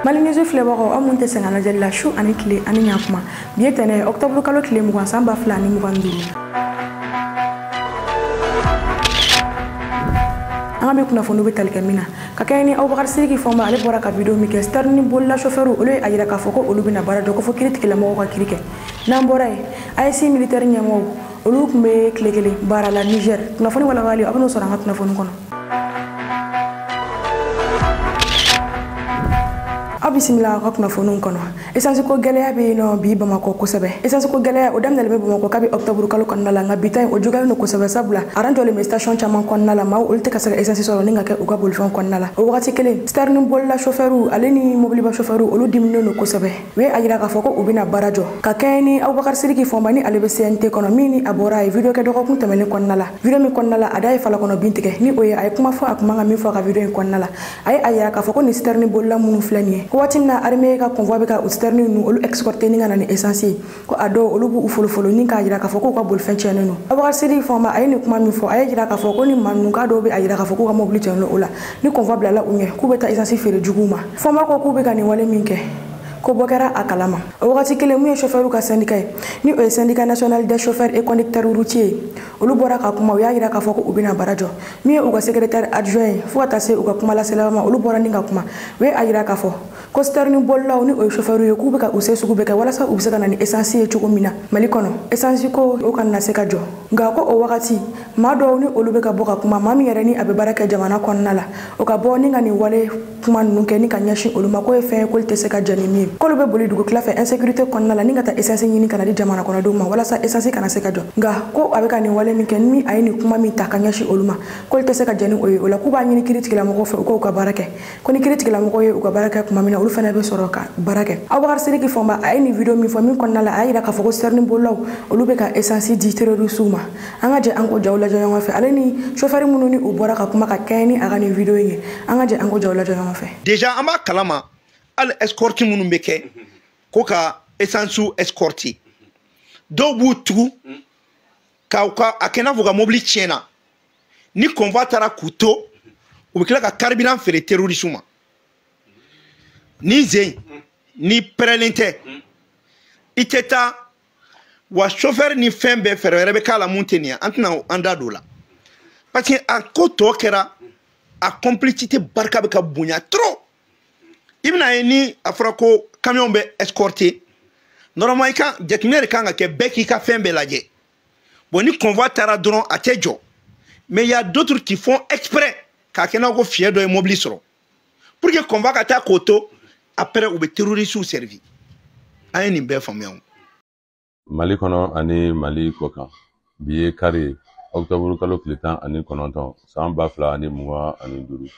Malinizu filɛbagaw aw mun tɛ sɛgɛn lajɛli la su ani tile ani ɲakuma bi ye tɛnɛ octobre kalo tile 20 san 2025 an bɛ kunnafoni bɛ tali kɛ min na ka kɛ ni Abubakar Sidiki Fɔnba ale bɔra ka vidéo min kɛ star ni bolila chauffeur olu ye a yira k'a fɔ ko olu bɛna baara jɔ ko fɔ kiiri tigilamɔgɔw ka kiiri kɛ n'an bɔra yen AEC militaire ɲɛmɔgɔw olu tun bɛ tile kelen baara la Niger kunnafoni walawalali aw bɛn'o sɔrɔ an ka kunnafoni kɔnɔ. Aw bisimila aw ka kunnafoniw kɔnɔ essence ko gɛlɛya bɛ yen nɔ bi Bamakɔ kosɛbɛ essence ko gɛlɛya o daminɛlen bɛ Bamakɔ kabi octobre kalo kɔnɔna la nka bi ta in o juguyalen don kosɛbɛ sabula aran jɔlen bɛ station caman kɔnɔna la maaw olu tɛ ka se ka essence sɔrɔ ni ka kɛ u ka bolifɛn kɔnɔna la o wagati kelen star ni bolila chauffeur ale ni mobiliba chauffeur olu diminulen don kosɛbɛ u ye a yira k'a fɔ ko u bɛna baara jɔ ka kɛ ni Abubakar Sidiki Fɔnba ni ale bɛ CNT kɔnɔ min ni a bɔra a ye vidéo kɛ dɔgɔkun tɛmɛnen kɔnɔna la vidéo min kɔnɔna la a da ye falakɔnɔ bin tigɛ ni o ye a ye kuma fɔ a kuma ka min fɔ a ka vidéo in kɔnɔna la a ye a yira k'a fɔ ko ni star ni bolila minnu filɛ nin ye ko waati min na armée ka convoi bɛ ka u star ni ninnu olu exporter ni ka na ni essence ye ko a dɔw olu b'u folofolo ni k'a yira k'a fɔ k'u ka bolifɛn tiɲɛnen don Abubakar Sidiki Fɔnba a ye nin kuma min fɔ a ye yira k'a fɔ ko ni maa ninnu k'a dɔw bɛ a yira k'a fɔ k'u ka mobili tiɲɛnen don o la ni convoi bilala u ɲɛ k'u bɛ taa essence feere juguw ma Fɔnba ko k'u bɛ ka nin wale min kɛ ko bɔ kɛra a kalama o wagati kelen mun ye chauffeur ka syndicat ye ni o ye syndicat national des chauffeurs et conducteurs routiers olu bɔra ka kuma u y'a yira k'a fɔ ko u bɛna baara jɔ min ye u ka secrétaire adjoint ye fo ka taa se u ka kuma laselaw ma olu bɔra ni ka kuma u ye a yira k'a fɔ ko star ni bolilaw ni o ye chauffeur ye k'u bɛ ka u se sugu bɛɛ kɛ walasa u bɛ se ka na ni essence ye cogo min na Mali kɔnɔ essence ko o kana se ka jɔ nka ko o wagati maa dɔw ni olu bɛ ka bɔ ka kuma maa min yɛrɛ ni a bɛ baara kɛ jamana kɔnɔna la o ka bɔ ni ka nin wale kuma ninnu kɛ ni ka ɲɛsin olu ma k'o ye fɛn ye k'olu tɛ se ka jɛ ni min ye k'olu bɛ boli dugu tila fɛ insécurité kɔnɔna la ni ka taa essence ɲini ka na di jamana kɔnɔdenw ma walasa essence kana se ka jɔ nka ko a bɛ ka nin wale min kɛ ni a ye nin kuma min ta ka ɲɛsin olu ma k'olu tɛ se ka jɛ ni o ye o la k'u b'a ɲini kiiri tigilamɔgɔw fɛ u k'u ka baara kɛ ko ni kiiri tigilamɔgɔw ye u ka baara kɛ tuma min na olu fana bɛ sɔrɔ ka baara kɛ Abubakar Sidiki Fɔnba a ye nin vidéo min fɔ min kɔnɔna la a y'a yira k'a fɔ ko star ni bolilaw olu bɛ ka essence di terroriste ma an ka jɛ an ko jaw lajɛ ɲɔgɔn fɛ ale ni chauffeur minnu ni u bɔra ka kuma ka kɛ ni a ka nin vidéo in ye an ka jɛ an ko jaw lajɛ ɲɔgɔn fɛ déjà an b'a kalama hali escorte minnu bɛ kɛ ko ka essence escorte dɔw b'u tugu ka a kɛ n'a fɔ ka mobili tiɲɛna ni convoi taara k'u to u bɛ tila ka carburant feere terroriste ma ni zen ni pɛrɛlen tɛ i tɛ taa wa chauffeur ni fɛn bɛɛ fɛɛrɛ wɛrɛ bɛ k'a la mun tɛ nin ye an tɛna an da don o la parce que a ko tɔ kɛra a complicité barika bɛ ka bonya trop i bɛna ye ni a fɔra ko camion bɛ escorter normalement jateminɛ de kan ka kɛ bɛɛ k'i ka fɛn bɛɛ lajɛ bon ni convoi taara dɔrɔn a tɛ jɔ mais il y a d'autres qui font exprès k'a kɛ n'a ko fiɲɛ dɔ ye mobili sɔrɔ pour que convoi ka taa k'o to après u bɛ terroristes servi an ye nin bɛɛ faamuya Mali kɔnɔ ani Mali kɔ kan bi ye kari octobre kalo tile 19 san 2025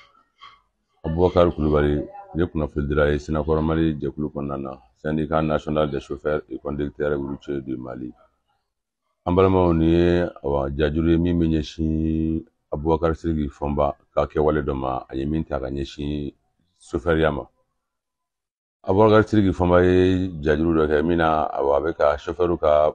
Abubakar Kulubali ye kunnafoni dira ye Sénakɔrɔ Mali jɛkulu kɔnɔna na syndicat national des chauffeurs et conducteurs routiers du Mali an balimaw ni ye jajuru ye min bɛ ɲɛsin Abubakar Sidiki Fɔnba ka kɛwale dɔ ma a ye min ta ka ɲɛsin chauffeur ma Abubakar Sidiki Fɔnba ye jajuru dɔ kɛ min na a bɛ ka chauffeur ka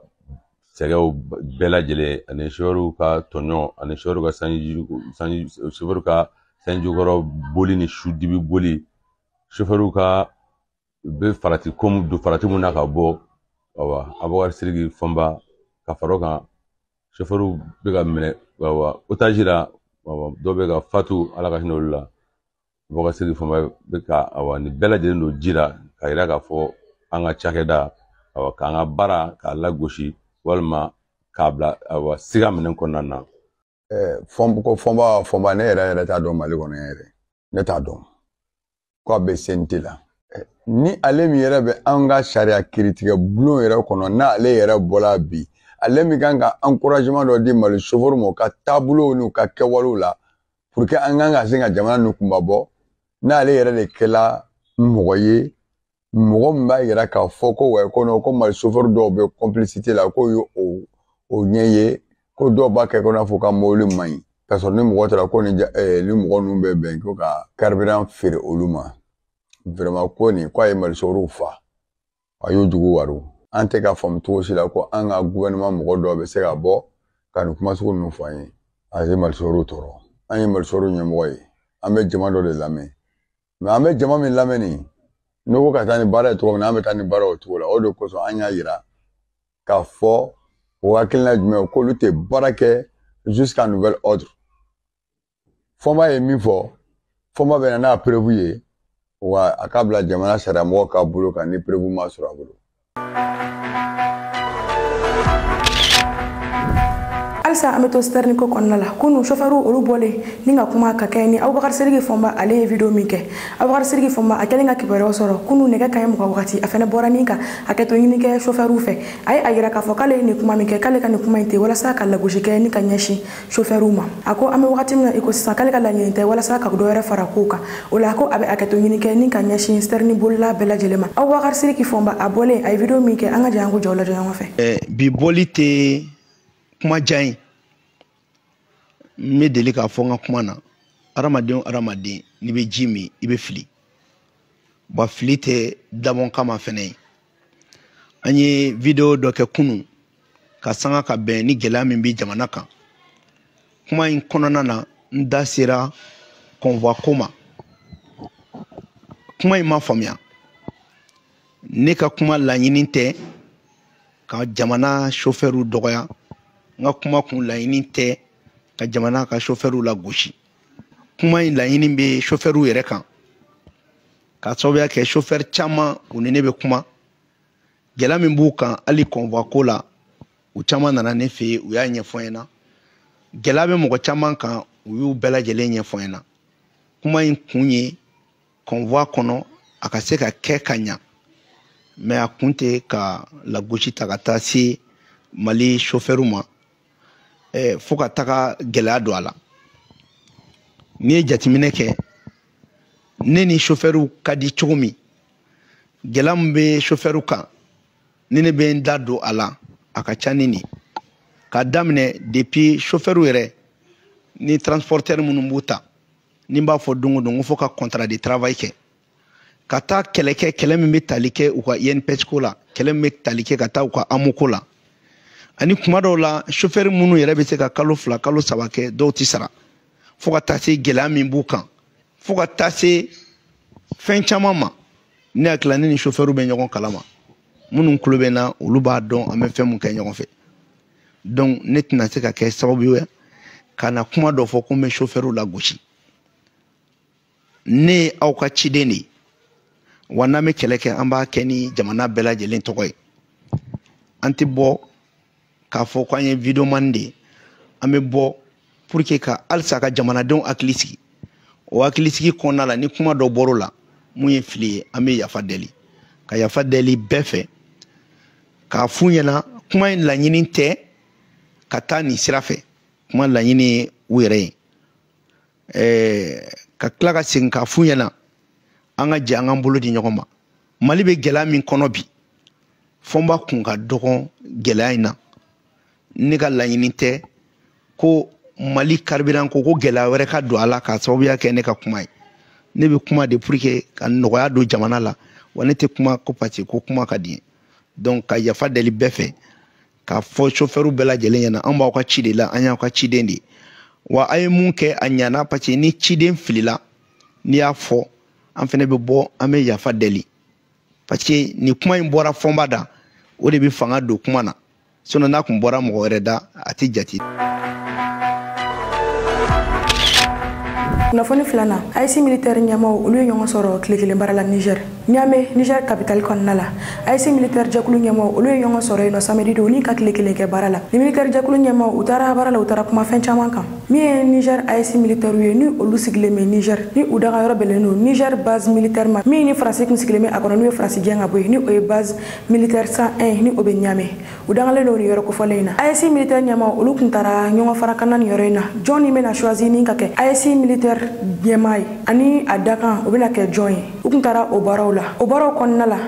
sɛgɛw bɛɛ lajɛlen ani chauffeur ka tɔɲɔ ani chauffeur ka sanjikɔrɔ boli ni su dibi boli chauffeur ka bɛ farati mun na ka bɔ Abubakar Sidiki Fɔnba ka fara o kan chauffeur bɛ ka minɛ otage la dɔw bɛ ka fatu ala ka hinɛ olu la Abubakar Sidiki Fɔnba bɛ ka nin bɛɛ lajɛlen don ji la ka yira k'a fɔ an ka cakɛda k'an ka baara k'a lagosi walima k'a bila siga minɛ kɔnɔna na Fɔnba ne yɛrɛ t'a dɔn Mali kɔnɔ yɛrɛ ne t'a dɔn ko a bɛ CNT la ni ale min yɛrɛ bɛ an ka sariya kiiritigɛ bulon yɛrɛ kɔnɔ n'ale yɛrɛ bɔla bi ale min kan ka encouragement dɔ di Mali chauffeur ma ka taabolow n'u ka kɛwalew la pour que an kan ka se ka jamana ninnu kunba bɔ n'ale yɛrɛ de kɛla mɔgɔ ye mɔgɔ min b'a yira k'a fɔ ko Mali chauffeur dɔw bɛ complicité la k'o ye o ɲɛ ye ko dɔw b'a kɛ ko n'a fɔ ka mobili man ɲi k'a sɔrɔ ni mɔgɔ taara ko ni mɔgɔ ninnu bɛ bɛn ko ka carburant feere olu ma vraiment ko a ye Mali chauffeur fa a y'o jugu wari an tɛ ka faamu cogo si la ko an ka gouvernement mɔgɔ dɔw bɛ se ka bɔ ka nin kuma sugu ninnu fɔ an ye a ye Mali chauffeur tɔɔrɔ an ye Mali chauffeur ɲɛmɔgɔ ye an bɛ jama dɔ de lamɛn mais an bɛ jama min lamɛn nin n'o ko ka taa ni baara ye cogo min na an bɛ taa ni baara o cogo la o de kosɔn an y'a yira k'a fɔ o hakilina jumɛn k'olu tɛ baara kɛ jusqu'à nouvel ordre fɔnba ye min fɔ fɔnba bɛ na n'a preuve ye wa a k'a bila jamana sariya mɔgɔw ka bolo kan ni preuve ma sɔrɔ a bolo. Alsa ameto sterni ko konnala kunu chauffeuru olu bole ninga kuma ka kayni Abubakar Sidiki Fomba ale video mi ke Abubakar Sidiki Fomba akelenga kibaro soro kunu nega kayem ko wakati afena boraninga aketo nyini ke chauffeuru fe ay ayira ka fokale ni kuma mi ke kale kan kuma inte wala sa kala gujike ni kanyashi chauffeuru ma ako ame wakati na iko sa kale kala nyinte wala sa ka doyere farakuka wala ko abe aketo nyini ke ni kanyashi sterni bolla bela jelema Abubakar Sidiki Fomba abole ay video mi ke anga jangu jawla jango fe bi bolite kuma jayi me deli ka fɔ n ka kuma na adamaden ni bɛ ji min i bɛ fili ba fili tɛ dabɔn kama fɛnɛ ye an ye video dɔ kɛ kunu ka sanga ka bɛn ni gɛlɛya min bɛ jamana kan kuma in kɔnɔna na n da sera convoi ko ma kuma in ma faamuya ne ka kuma laɲini tɛ ka jamana chauffeur dɔgɔya n ka kuma kun laɲini tɛ ka jamana ka chauffeur la gosi kuma in laɲini bɛ chauffeur yɛrɛ kan ka sababuya kɛ chauffeur caman u ni ne bɛ kuma gɛlɛya min b'u kan hali convoi ko la u caman nana ne fɛ yen u y'a ɲɛfɔ n ɲɛna gɛlɛya bɛ mɔgɔ caman kan u y'u bɛɛ lajɛlen ɲɛfɔ n ɲɛna kuma in kun ye convoi kɔnɔ a ka se ka kɛ ka ɲa mais a kun tɛ ka lagosi ta ka taa se Mali chauffeur ma fo ka taga gɛlɛya don a la n'i ye jateminɛ kɛ ne ni chauffeur ka di cogo min gɛlɛya min bɛ chauffeur kan ni ne bɛ n da don a la a ka ca ni nin k'a daminɛ depuis chauffeur yɛrɛ ni transporteur minnu b'u ta ni n b'a fɔ don o don ko fo ka contrat de travail kɛ ka taa kɛlɛ kɛ kɛlɛ min bɛ tali kɛ u ka INPS ko la kɛlɛ min bɛ tali kɛ ka taa u ka AMO ko la ani kuma dɔw la chauffeur minnu yɛrɛ bɛ se ka kalo 2 kalo 3 kɛ dɔw tɛ sara fo ka taa se gɛlɛya min b'u kan fo ka taa se fɛn caman ma ne hakili ne ni chauffeur bɛ ɲɔgɔn kalama minnu tulo bɛ n na olu b'a dɔn an bɛ fɛn mun kɛ ɲɔgɔn fɛ donc ne tɛna se ka kɛ sababu ye ka na kuma dɔ fɔ ko n bɛ chauffeur lagosi ne ye aw ka ciden de ye wa n'an bɛ kɛlɛ kɛ an b'a kɛ ni jamana bɛɛ lajɛlen tɔgɔ ye an tɛ bɔ k'a fɔ k'an ye videoman de ye an bɛ bɔ pour que ka halisa ka jamanadenw hakili sigi o hakili sigi kɔnɔna la ni kuma dɔ bɔr'o la mun ye fili ye an bɛ yafa deli ka yafa deli bɛɛ fɛ k'a f'u ɲɛna kuma in laɲini tɛ ka taa nin sira fɛ kuma laɲini ye u yɛrɛ ye ka tila ka segin k'a f'u ɲɛna an ka jɛ an k'an bolo di ɲɔgɔn ma Mali bɛ gɛlɛya min kɔnɔ bi fɔ n b'a kun ka dɔgɔ gɛlɛya in na ne ka laɲini tɛ ko Mali carburant ko gɛlɛya wɛrɛ ka don a la k'a sababuya kɛ ne ka kuma ye ne bɛ kuma de pour que ka nɔgɔya don jamana la wa ne tɛ kuma ko parce que ko kuma ka di donc ka yafa deli bɛɛ fɛ k'a fɔ chauffeur bɛɛ lajɛlen ɲɛna an b'aw ka ci de la an y'aw ka ciden de ye wa a ye mun kɛ a ɲana parce que ni ciden filila n'i y'a fɔ an fɛnɛ bɛ bɔ an bɛ yafa deli parce que ni kuma in bɔra fɔnba da o de bɛ fanga don kuma na sinon n'a kun bɔra mɔgɔ wɛrɛ da a tɛ jate. Kunnafoni filanan AIC militaire ɲɛmaaw olu ye ɲɔgɔn sɔrɔ tile kelen baara la Niger Niamey Niger capitale kɔnɔna la AIC militaire jɛkulu ɲɛmaaw olu ye ɲɔgɔn sɔrɔ yen nɔ samedi don ni ka tile kelen kɛ baara la ni militaire jɛkulu ɲɛmaaw u taara baara la u taara kuma fɛn caman kan min ye Niger AIC militaire ye ni olu sigilen bɛ Niger ni u daga yɔrɔ bɛnnen don Niger base militaire ma min ni faransi kun sigilen bɛ a kɔnɔ n'u ye faransi gɛn ka bɔ yen ni o ye base militaire 101 ni o bɛ Niamey u dagalen don nin yɔrɔ kofɔlen in na AIC militaire ɲɛmaaw olu kun taara ɲɔgɔn fara kan na nin yɔrɔ in na jɔn ni bɛna choisir ni ka kɛ AIC militaire ɲɛmaa ani a dakan o bɛna kɛ jɔn ye u kun taara o baaraw la o baaraw kɔnɔna la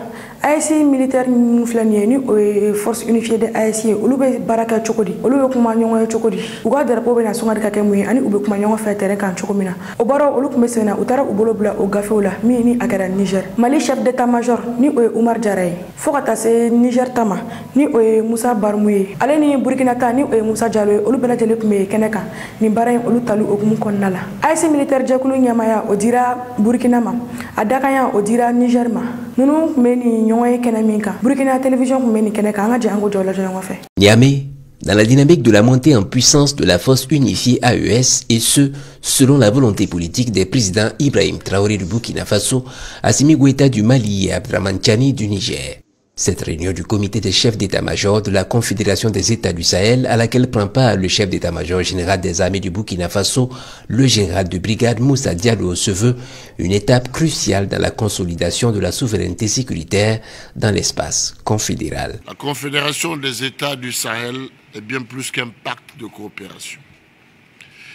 AIC militaire minnu filɛ nin ye ni o ye force unifiée de AIC ye olu bɛ baara kɛ cogo di olu bɛ kuma ɲɔgɔn ye cogo di u ka drapeau bɛna sɔngɔ ka kɛ mun ye ani u bɛ kuma ɲɔgɔn fɛ terrain kan cogo min na o baaraw olu kun bɛ sen na u taara u bolo bila o gafew la min ni a kɛra Niger Mali chef d'état-major ni o ye Umar Jara ye fo ka taa se Niger ta ma ni o ye Musa Barmu ye ale ni Burkina ta ni o ye Musa Jalo ye olu bɛɛ lajɛlen kun bɛ kɛnɛ kan nin baara in olu tali okumu kɔnɔna la AIC militaire jɛkulu ɲɛmaaya o dira Burkina ma a dakanya o dira Niger ma nunu meni nyoy kena minka Burkina télévision meni kena ka nga jango jola jongo fe. Niamey, dans la dynamique de la montée en puissance de la force unifiée AES, et ce, selon la volonté politique des présidents Ibrahim Traoré du Burkina Faso, Assimi Goïta du Mali et Abdraman Tiani du Niger. Cette réunion du comité des chefs d'état-major de la Confédération des États du Sahel, à laquelle prend part le chef d'état-major général des armées du Burkina Faso, le général de brigade Moussa Diallo, se veut une étape cruciale dans la consolidation de la souveraineté sécuritaire dans l'espace confédéral. La Confédération des États du Sahel est bien plus qu'un pacte de coopération.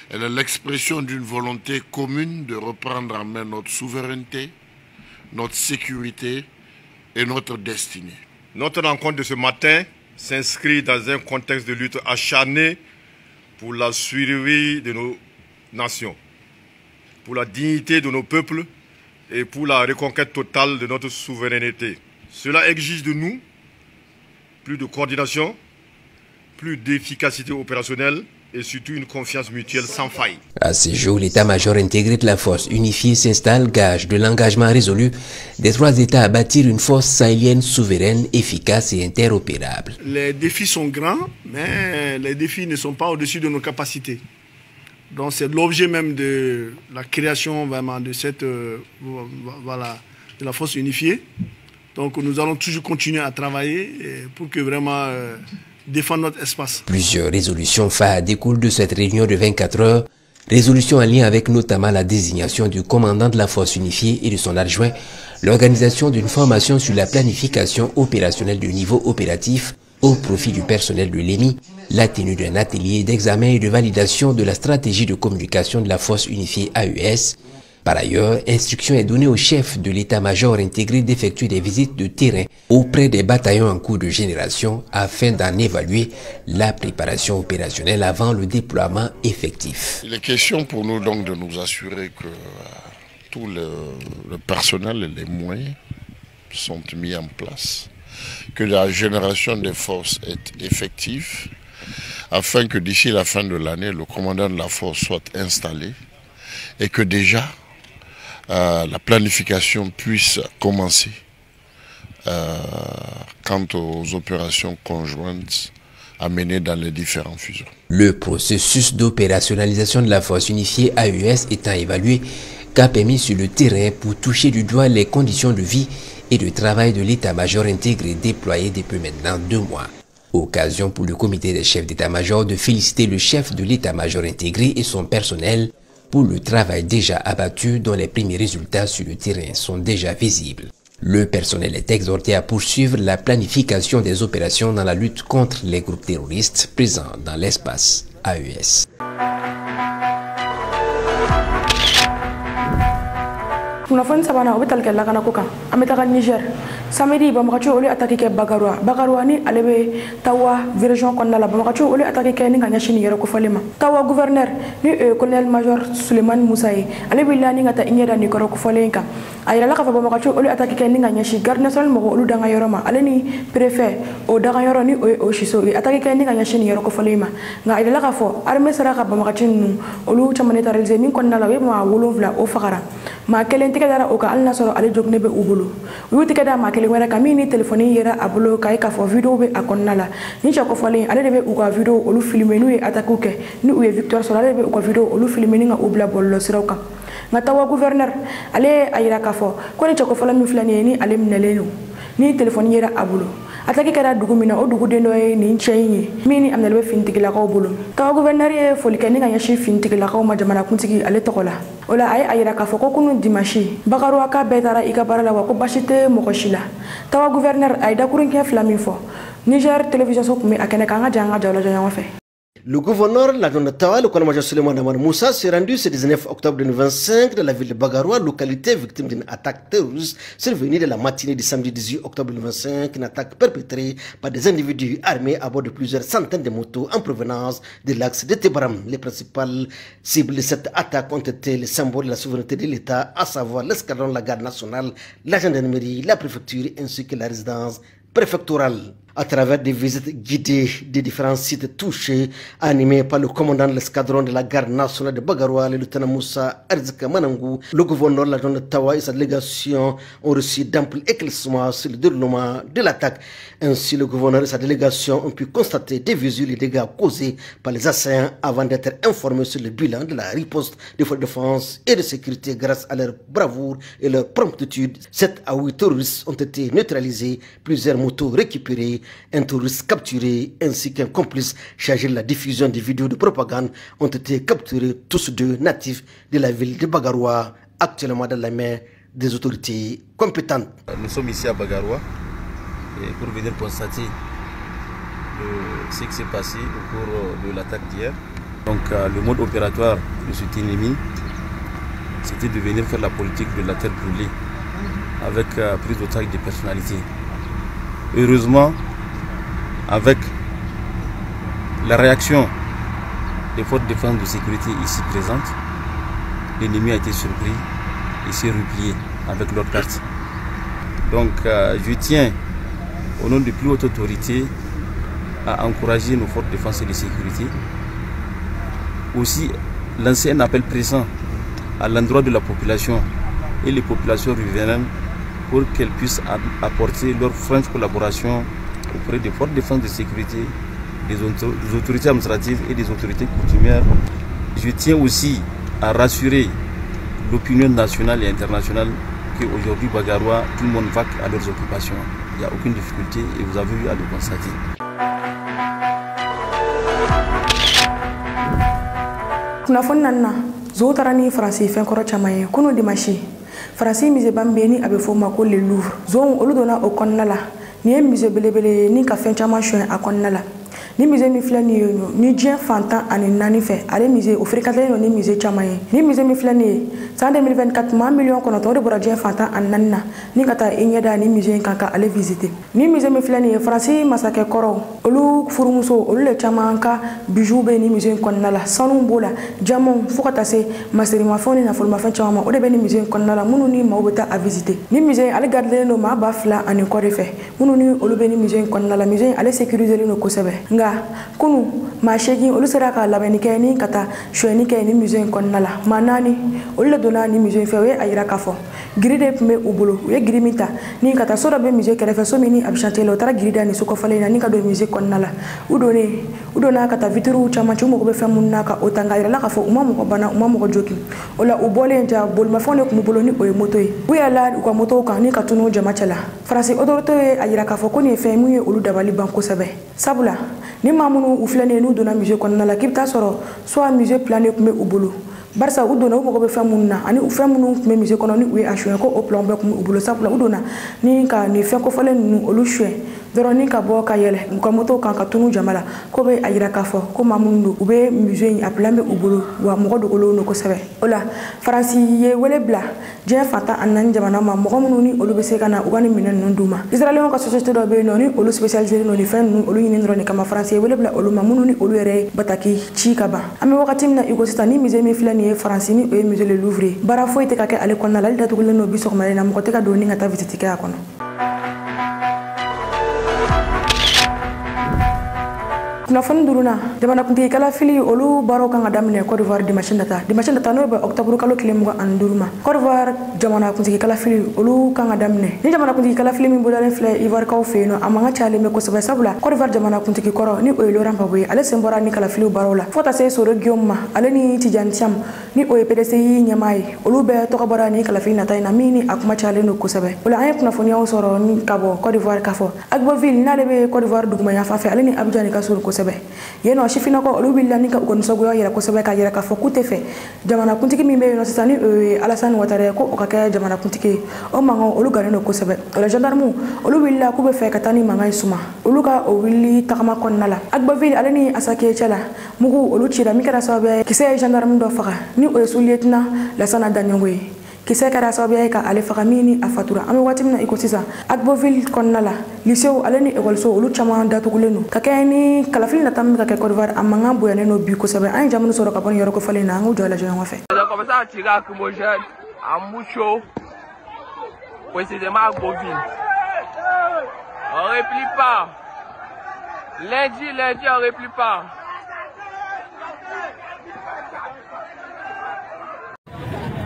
Elle est l'expression d'une volonté commune de reprendre en main notre souveraineté, notre sécurité et notre destinée. Notre rencontre de ce matin s'inscrit dans un contexte de lutte acharnée pour la survie de nos nations, pour la dignité de nos peuples et pour la reconquête totale de notre souveraineté. Cela exige de nous plus de coordination, plus d'efficacité opérationnelle et surtout une confiance mutuelle sans faille. À ce jour, l'état-major intégré de la force unifiée s'installe, gage de l'engagement résolu des trois États à bâtir une force sahélienne souveraine, efficace et interopérable. Les défis sont grands, mais les défis ne sont pas au-dessus de nos capacités. Donc c'est l'objet même de la création vraiment de cette voilà, de la force unifiée. Donc nous allons toujours continuer à travailler pour que vraiment défendre notre espace. Plusieurs résolutions phares découlent de cette réunion de 24 heures, résolutions en lien avec notamment la désignation du commandant de la force unifiée et de son adjoint, l'organisation d'une formation sur la planification opérationnelle du niveau opératif au profit du personnel de l'EMI, la tenue d'un atelier d'examen et de validation de la stratégie de communication de la force unifiée AES. Par ailleurs, instruction est donnée au chef de l'état-major intégré d'effectuer des visites de terrain auprès des bataillons en cours de génération afin d'en évaluer la préparation opérationnelle avant le déploiement effectif. Il est question pour nous donc de nous assurer que tout le personnel et les moyens sont mis en place, que la génération des forces est effective, afin que d'ici la fin de l'année, le commandant de la force soit installé et que déjà la planification puisse commencer quant aux opérations conjointes à mener dans les différents fuseaux. Le processus d'opérationnalisation de la force unifiée AES étant évalué, cap est mis sur le terrain pour toucher du doigt les conditions de vie et de travail de l'état-major intégré déployé depuis maintenant 2 mois. Occasion pour le comité des chefs d'état-major de féliciter le chef de l'état-major intégré et son personnel pour le travail déjà abattu dont les premiers résultats sur le terrain sont déjà visibles. Le personnel est exhorté à poursuivre la planification des opérations dans la lutte contre les groupes terroristes présents dans l'espace AES. Kunafoni sabana obital ke lakana ko kan ametaga Niger samedi bamakacho oli attaquer ke Bagarwa ni alebe tawa région konna la bamakacho oli attaquer ke ni nganya shini yero ko falema tawa gouverneur ni colonel major Suleiman Moussaï alebe lani ngata inyeda ni ko falenka ayira la ka bamakacho oli attaquer ke ni nganya shi garde national mo olu danga yoro ma aleni préfet o danga yoro ni o shiso attaquer ke ni nganya shini yero ko falema nga ayira la ka fo armée sara ka bamakacho nu olu chamaneta réaliser min konna la we ma wolonvla o fakara ma kelen dara o ka alna soro ale jogne be ubulu wuti kada ma kele wala kamini telefoni yera abulo kay ka fo video be akonna la ni cha ko fole ale be u ka video olu filmer nu e attaque ke ni u e Victor soro ale be u ka video olu filmer ni nga ubla bollo siroka ngata wa gouverneur ale ayira ka fo ko ni cha ko fole mi flani ni ale minelenu ni telefoni yera abulo attaque kada dugumina o dugu deno e ni chenyi mini amnelbe fintigila ko bulu ka gouverneur e foli ke ni nga yashi fintigila ko ma jamana kuntigi ale tokola ola ay ayira ka foko kunu dimashi Bagarwa ka betara ikabara la wako bashite mokoshila tawa gouverneur ay dakurin ke flami fo Niger télévision so kumi akene kanga janga jawla janga fe. Le gouverneur, la Tawa, le colonel-major Suleiman Amar Moussa, s'est rendu ce 19 octobre 2025 dans la ville de Bagarwa, localité victime d'une attaque terroriste survenue de la matinée du samedi 18 octobre 2025, une attaque perpétrée par des individus armés à bord de plusieurs centaines de motos en provenance de l'axe de Tebaram. Les principales cibles de cette attaque ont été les symboles de la souveraineté de l'État, à savoir l'escadron, la garde nationale, la gendarmerie, la préfecture ainsi que la résidence préfectorale. à travers des visites guidées des différents sites touchés, animés par le commandant de l'escadron de la garde nationale de Bagaroua, le lieutenant Moussa Arzika Manangou. Le gouverneur de la zone de Tawa et sa délégation ont reçu d'amples éclaircissements sur le déroulement de l'attaque. Ainsi, le gouverneur et sa délégation ont pu constater des visu les dégâts causés par les assaillants avant d'être informés sur le bilan de la riposte des forces de défense et de sécurité grâce à leur bravoure et leur promptitude. 7 à 8 terroristes ont été neutralisés, plusieurs motos récupérées, un touriste capturé ainsi qu'un complice chargé de la diffusion des vidéos de propagande ont été capturés, tous deux natifs de la ville de Bagaroua, actuellement dans la main des autorités compétentes. Nous sommes ici à Bagaroua pour venir constater ce qui s'est passé au cours de l'attaque d'hier. Donc le mode opératoire de cet ennemi, c'était de venir faire la politique de la terre brûlée avec prise d'otage des personnalités. Heureusement, avec la réaction des forces de défense de sécurité ici présentes, l'ennemi a été surpris et s'est replié avec l'autre carte. Donc je tiens, au nom des plus hautes autorités, à encourager nos forces de défense et de sécurité. Aussi, lancer un appel pressant à l'endroit de la population et les populations riveraines pour qu'elles puissent apporter leur franche collaboration auprès des forces de défense de sécurité, des autorités administratives et des autorités coutumières. Je tiens aussi à rassurer l'opinion nationale et internationale qu'aujourd'hui, Bagaroua, tout le monde vaque à leurs occupations. Il n'y a aucune difficulté et vous avez eu à le constater. Kunafon nanna zo tarani France fen koro chamaye kunu dimashi France mise bambeni abe foma ko le Louvre zo oludona o konnala ni mise belebele ni ka fen chama chon akonnala ni mise mi flani yo ni dien fantan ani nani fe ale mise o frikatele no ni mise chamaye ni mise mi flani en 2024 millions kono to de bora dien fantan an nanna ni kata enyeda ni mise kanka ale visiter ni mise mi flani France masake koro olu furumuso olu le chamanka bijou be ni mise konnala sanu bola jamon fukata se maseri ma foni na folma fen chama o de be ni mise konnala munu ni mawbeta a visiter ni mise ale gadle no ma bafla ani ko refe munu ni olu be ni mise konnala mise ale sécuriser no ko sebe kunu ma shegi olu sera ka labeni ke ni kata shweni ke ni musée konnala manani olu le dona ni musée fewe ayira kafo gride pme ubulu ye grimita ni kata sora be musée kere fe so mini abchante lo tara grida ni suko fale na ni ka do musée konnala udona kata vituru chama chumo ko be femunna ka otanga ira la kafo umamu ko bana umamu ko joki ola ubole nja bol ma fone ko mubolo ni o moto yi uyala ko moto kan ni katunu jama chala France autorité ayira kafo ko ni fe mu olu dabali banko sabe sabula ni mamunu uflane nu dona musée konnala kibta soro soit musée plané ko me ubulu barsa udona ko be famunna ani ufamunu me musée kono ni we ashwe ko o plan be ko ubulu sabula udona ni ka ni fe ko falen nu olu shwe doroni ka bo ka yele ko moto kan ka tunu jamala ko be ayira ka fo ko mamundu ube musée a plan be ubulu wa mo do ko no ko sabe ola faransi ye wele bla je fata anan jamana ma mo munu ni olu be se kana ugani minen nunduma israel ko société do be noni olu spécialisé noni fen nu olu ni ndroni kama faransi wele bla olu mamunu ni olu re bataki chikaba ame wakati mna iko sitani musée mi flani faransi ni e musée le Louvre bara fo ite ka ke ale konna la da to no biso ko mari na mo ko te ka do ni ngata visiter ka kono kunafon duruna jamana kunti kala fili olu baro kan adamne Côte d'Ivoire dimanche data no be octobre kalo kilemu anduruma Côte d'Ivoire jamana kunti kala fili olu kan adamne ni jamana kunti kala fili min bodalen fle Ivoire ka ofeno amanga chale me ko sabula Côte d'Ivoire jamana kunti koro ni o Laurent Gbagbo ale sembora ni kala fili barola fota se so region ale ni Tidiane Thiam ni o PDC nyamai olu be to ka bara ni kala fili na tay na mini akuma chale no ko sabe wala ay kunafon ya soro ni kabo Côte d'Ivoire kafo Agboville na lebe Côte d'Ivoire duguma ya fa fe ale ni Abidjan ka so ko sabe yeno shifina ko olu billa ni ka ko nsogo yera ko sabe ka yera ka fo kutefe jamana kuntiki mi be no sitani Alassane Ouattara ko o ka ka jamana kuntiki o mango olu gane no ko sabe la gendarme olu billa ku be fe ka tani manga isuma olu ka o willi takama konnala Agboville aleni asake chala mugu olu chira mi kara sabe kise gendarme do faka ni o sulietna la sana danyogoy kise kara sabe ka ale fakamini afatura ame watimna iko sisa Agboville konnala lycée aleni école so olu chama datu gulenu kakeni kalafil na tam ka Côte d'Ivoire amanga boyane no bi ko sabe an jamanu soro ka bon yoro ko fale na ngu jola jola fait comme ça tira que mon jeune à Moucho précisément à Agboville on replie pas Lundi, on ne replie pas.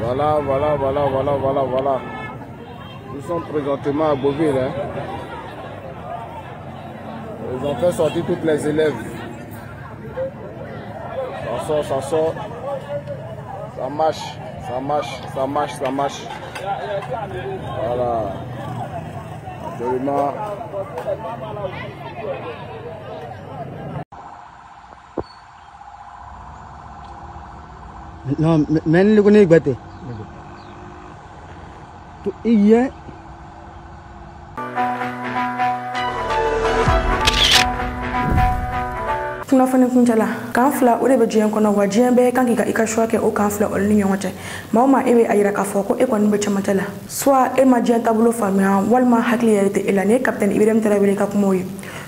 Voilà. Nous sommes présentement à Beauville. Hein. Ils ont fait sortir toutes les élèves. Ça sort. Ça marche. Voilà. Absolument. Non, mais le connaît pas. Il y a kunnafoni kuncɛla kan fila o de bɛ diɲɛ kɔnɔ wa diɲɛ bɛɛ kan k'i ka i ka choix kɛ o kan fila olu ni ɲɔgɔn cɛ maa o maa e bɛ a yira k'a fɔ ko e kɔni bɛ cɛmancɛ la soit e ma diɲɛ taabolo faamuya walima hakili yɛrɛ tɛ e la ni ye capitaine Ibrahim Traoré ka kumaw ye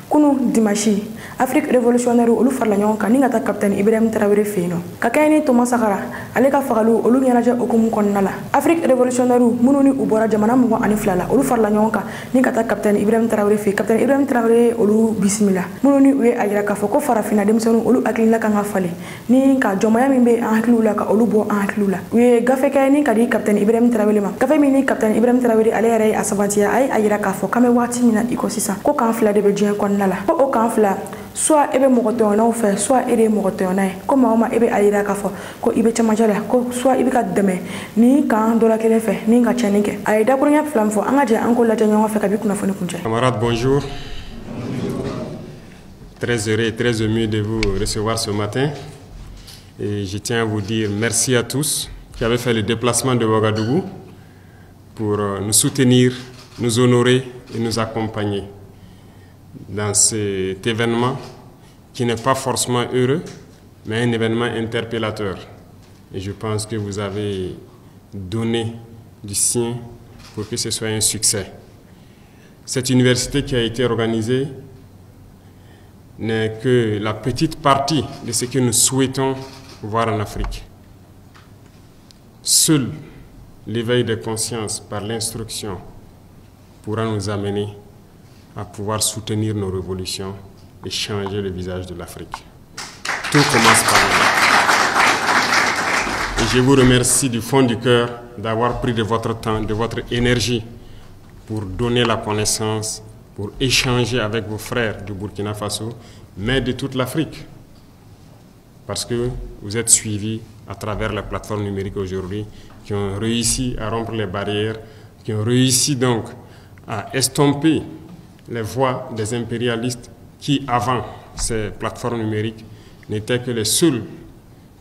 kunu dimanche Afrique révolutionnaire olu farala ɲɔgɔn kan ni ka taa capitaine Ibrahim Traoré fɛ yen nɔ ka kɛɲɛ ni Thomas Sankara ale ka fagaliw olu ɲɛnajɛ hukumu kɔnɔna la Afrique révolutionnaire minnu ni u bɔra jamana 22 la olu farala ɲɔgɔn kan ni ka taa capitaine Ibrahim Traoré fɛ capitaine Ibrahim Traoré olu bisimila minnu ni u ye a yira k'a fɔ ko farafinna denmisɛnninw olu hakilina kan ka falen ni ka jɔnmaya min bɛ an hakiliw la ka olu bɔ an hakiliw la u ye gafe kɛ ni ka di capitaine Ibrahim Traoré ma gafe min ni capitaine Ibrahim Traoré ale yɛrɛ ye a sabantiya a ye a yira k'a fɔ k'an bɛ waati min na i ko sisan ko kan fila de bɛ diɲɛ kɔnɔna la ko o kan fila soit e bɛ mɔgɔ tɔɲɔnaw fɛ soit e de ye mɔgɔ tɔɲɔna ye ko maa o maa e bɛ a yira k'a fɔ ko i bɛ cɛmancɛ la ko soit i bɛ ka dɛmɛ ni kan dɔ la kelen fɛ ni ka tiɲɛni kɛ a ye dakuruɲɛ fila min fɔ an ka jɛ an k'o lajɛ ɲɔgɔn fɛ kabi kunnafoni kuncɛ. Camarades, bonjour. Très heureux et très ému de vous recevoir ce matin. Et je tiens à vous dire merci à tous qui avez fait le déplacement de Ouagadougou pour nous soutenir, nous honorer et nous accompagner dans cet événement qui n'est pas forcément heureux, mais un événement interpellateur. Et je pense que vous avez donné du sien pour que ce soit un succès. Cette université qui a été organisée n'est que la petite partie de ce que nous souhaitons voir en Afrique. Seul l'éveil de conscience par l'instruction pourra nous amener à pouvoir soutenir nos révolutions et changer le visage de l'Afrique. Tout commence par là. Et je vous remercie du fond du cœur d'avoir pris de votre temps, de votre énergie pour donner la connaissance, pour échanger avec vos frères du Burkina Faso, mais de toute l'Afrique. Parce que vous êtes suivis à travers les plateformes numériques aujourd'hui qui ont réussi à rompre les barrières, qui ont réussi donc à estomper les voix des impérialistes qui, avant ces plateformes numériques, n'étaient que les seuls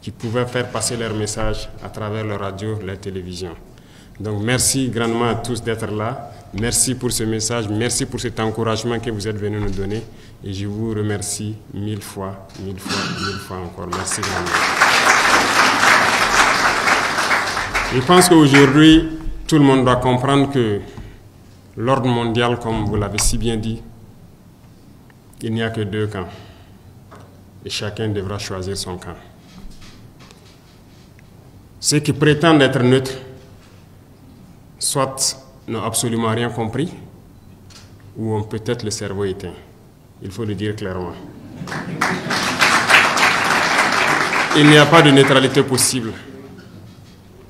qui pouvaient faire passer leur message à travers la radio, la télévision. Donc merci grandement à tous d'être là. Merci pour ce message, merci pour cet encouragement que vous êtes venus nous donner. Et je vous remercie mille fois encore. Merci grandement. Je pense qu'aujourd'hui, tout le monde doit comprendre que l'ordre mondial, comme vous l'avez si bien dit, il n'y a que deux camps. Et chacun devra choisir son camp. Ceux qui prétendent être neutres, soit n'ont absolument rien compris, ou ont peut-être le cerveau éteint. Il faut le dire clairement. Il n'y a pas de neutralité possible.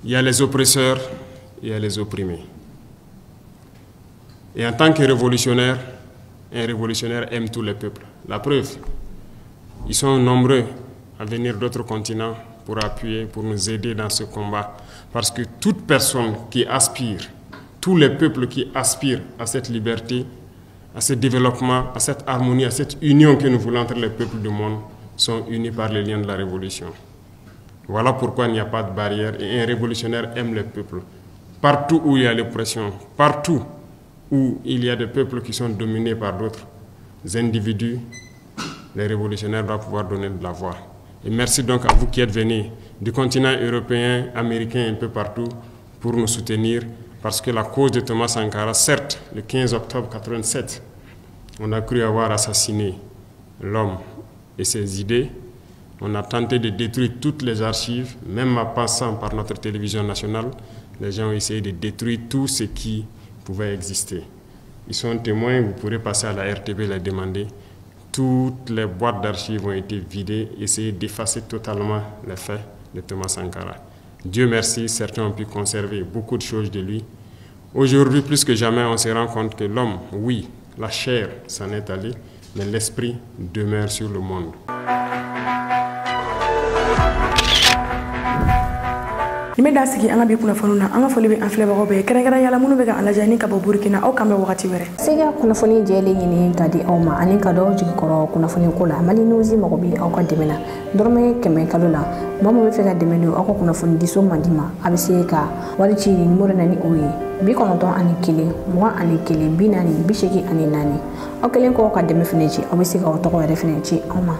Il y a les oppresseurs et il y a les opprimés. Et en tant que révolutionnaire, un révolutionnaire aime tous les peuples. La preuve, ils sont nombreux à venir d'autres continents pour appuyer, pour nous aider dans ce combat. Parce que toute personne qui aspire, tous les peuples qui aspirent à cette liberté, à ce développement, à cette harmonie, à cette union que nous voulons entre les peuples du monde, sont unis par les liens de la révolution. Voilà pourquoi il n'y a pas de barrière et un révolutionnaire aime les peuples. Partout où il y a l'oppression, partout où il y a des peuples qui sont dominés par d'autres individus, les révolutionnaires doivent pouvoir donner de la voix. Et merci donc à vous qui êtes venus du continent européen, américain, un peu partout, pour nous soutenir, parce que la cause de Thomas Sankara, certes, le 15 octobre 1987, on a cru avoir assassiné l'homme et ses idées. On a tenté de détruire toutes les archives, même en passant par notre télévision nationale. Les gens ont essayé de détruire tout ce qui pouvait exister. Ils sont témoins, vous pourrez passer à la RTB et les demander toutes les boîtes d'archives ont été vidées, essayer d'effacer totalement les faits de Thomas Sankara. Dieu merci, certains ont pu conserver beaucoup de choses de lui. Aujourd'hui, plus que jamais, on se rend compte que l'homme, oui, la chair s'en est allée, mais l'esprit demeure sur le monde. Nime da sigi anga bi kuna fonuna anga foli be an fleba be kere yala munu be ga alaja ni ka bo burkina o kambe wakati were siga kuna foni jeli ni gadi o ma ani ka do jigi koro kuna foni kula mali nuzi mako bi o ko demena dorme keme kalula mama be fe ga demenu o ko kuna foni diso mandima abise ka wali ci ni mure nani oyi bi kono ton ani kile mo ani kile binani bi sheki ani nani o kelen ko ka deme fene ci o be siga o to ko were fene ci o ma